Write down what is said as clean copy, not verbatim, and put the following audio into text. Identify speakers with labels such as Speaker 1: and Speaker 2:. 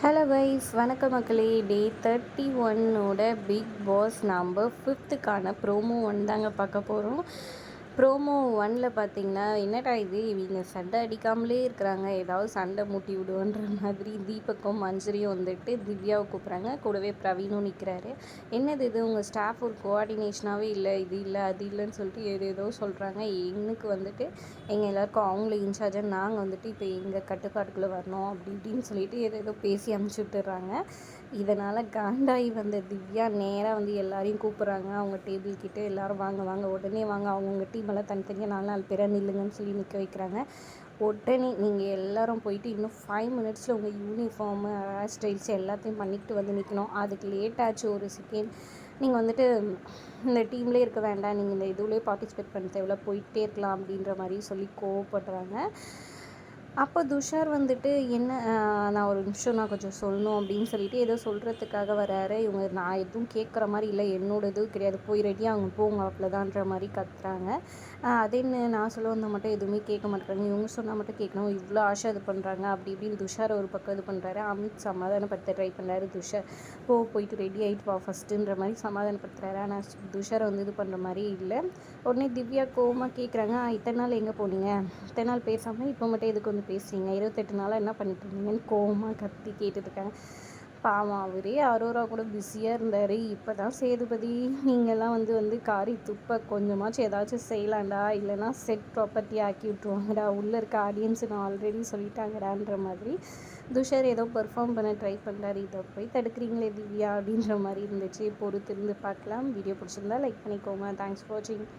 Speaker 1: Hello wise வணக்க மக்களே. டே 31 big boss number 5க்கான promo 1 தாங்க பார்க்க போகிறோம். ப்ரோமோ 1ல் பார்த்தீங்கன்னா, என்னடா இது இவங்க சண்டை அடிக்காமலே இருக்கிறாங்க, ஏதாவது சண்டை மூட்டி விடுவோன்ற மாதிரி தீபக்கும் மஞ்சரியும் வந்துட்டு திவ்யாவை கூப்பிட்றாங்க. கூடவே பிரவீனும் நிற்கிறாரு. என்னது இது உங்கள் ஸ்டாஃப் ஒரு கோஆர்டினேஷனாகவே இல்லை, இது இல்லை அது இல்லைன்னு சொல்லிட்டு ஏதேதோ சொல்கிறாங்க. எனக்கு வந்துட்டு எங்கள் எல்லாருக்கும் அவங்கள இன்சார்ஜாக நாங்கள் வந்துட்டு இப்போ எங்கள் கட்டுப்பாட்டுக்குள்ளே வரணும் அப்படி இப்படின்னு சொல்லிட்டு ஏதேதோ பேசி அமுச்சு விட்டுறாங்க. இதனால் காண்டாகி வந்த திவ்யா நேராக வந்து எல்லாரையும் கூப்பிட்றாங்க. அவங்க டேபிள் கிட்டே எல்லாரும் வாங்க வாங்க உடனே வாங்க, அவங்கவுங்க டீமெல்லாம் தனித்தனியாக 4 பேராக நில்லுங்கன்னு சொல்லி நிற்க வைக்கிறாங்க. உடனே நீங்கள் எல்லோரும் போயிட்டு இன்னும் 5 மினிட்ஸில் உங்கள் யூனிஃபார்மு ஹேர் ஸ்டைல்ஸ் எல்லாத்தையும் பண்ணிக்கிட்டு வந்து நிற்கணும். அதுக்கு லேட் ஆச்சு ஒரு செகண்ட். நீங்கள் வந்துட்டு இந்த டீம்லேயே இருக்க வேண்டாம், நீங்கள் இந்த இதுலேயே பார்ட்டிசிபேட் பண்ண தேவையில்ல, போயிட்டே இருக்கலாம் அப்படின்ற மாதிரி சொல்லி கோவப்படுறாங்க. அப்போ துஷார் வந்துட்டு என்ன நான் ஒரு நிமிஷம் நான் கொஞ்சம் சொல்லணும் அப்படின்னு சொல்லிட்டு ஏதோ சொல்கிறதுக்காக வராரு. இவங்க நான் எதுவும் கேட்குற மாதிரி இல்லை, என்னோட இதுவும் கிடையாது, போய் ரெடியாக அவங்க போங்க அவ்வளோதான்ற மாதிரி கத்துறாங்க. அதேன்னு நான் சொல்ல வந்தால் மட்டும் எதுவுமே கேட்க மாட்டேறாங்க, இவங்க சொன்னால் மட்டும் கேட்கணும், இவ்வளோ ஆசை இது பண்ணுறாங்க அப்படி இப்படின்னு துஷார் ஒரு பக்கம் இது பண்ணுறாரு. அமித் சமாதானப்படுத்த ட்ரை பண்ணுறாரு. துஷார் போயிட்டு ரெடி ஆகிட்டு வா ஃபஸ்ட்டுன்ற மாதிரி சமாதானப்படுத்துறாரு. ஆனால் துஷாரை வந்து இது பண்ணுற மாதிரி இல்லை. உடனே திவ்யா கோவமாக கேட்குறாங்க, இத்தனை நாள் எங்கே போனீங்க, இத்தனை நாள் பேசாமல் இப்போ மட்டும் எதுக்கு வந்து பேசுகிறீங்க, 28 நாளாக என்ன பண்ணிட்டு இருந்தீங்கன்னு கோவமாக கத்தி கேட்டுட்ருக்காங்க. பாவம் அவரே அரோரா கூட பிஸியாக இருந்தார். இப்போ தான் சேதுபதி நீங்கள்லாம் வந்து காரி துப்ப கொஞ்சமாச்சும் ஏதாச்சும் செய்யலாண்டா, இல்லைனா செட் ப்ராப்பர்ட்டி ஆக்கி விட்ருவாங்கடா, உள்ளே இருக்க ஆடியன்ஸு நான் ஆல்ரெடி சொல்லிட்டாங்கடான்ற மாதிரி துஷார் ஏதோ பெர்ஃபார்ம் பண்ண ட்ரை பண்ணுறாரு. இதை போய் தடுக்கிறீங்களே திவ்யா அப்படின்ற மாதிரி இருந்துச்சு. பொறுத்திருந்து பார்க்கலாம். வீடியோ பிடிச்சிருந்தா லைக் பண்ணிக்கோங்க. தேங்க்ஸ் ஃபார் வாட்சிங்.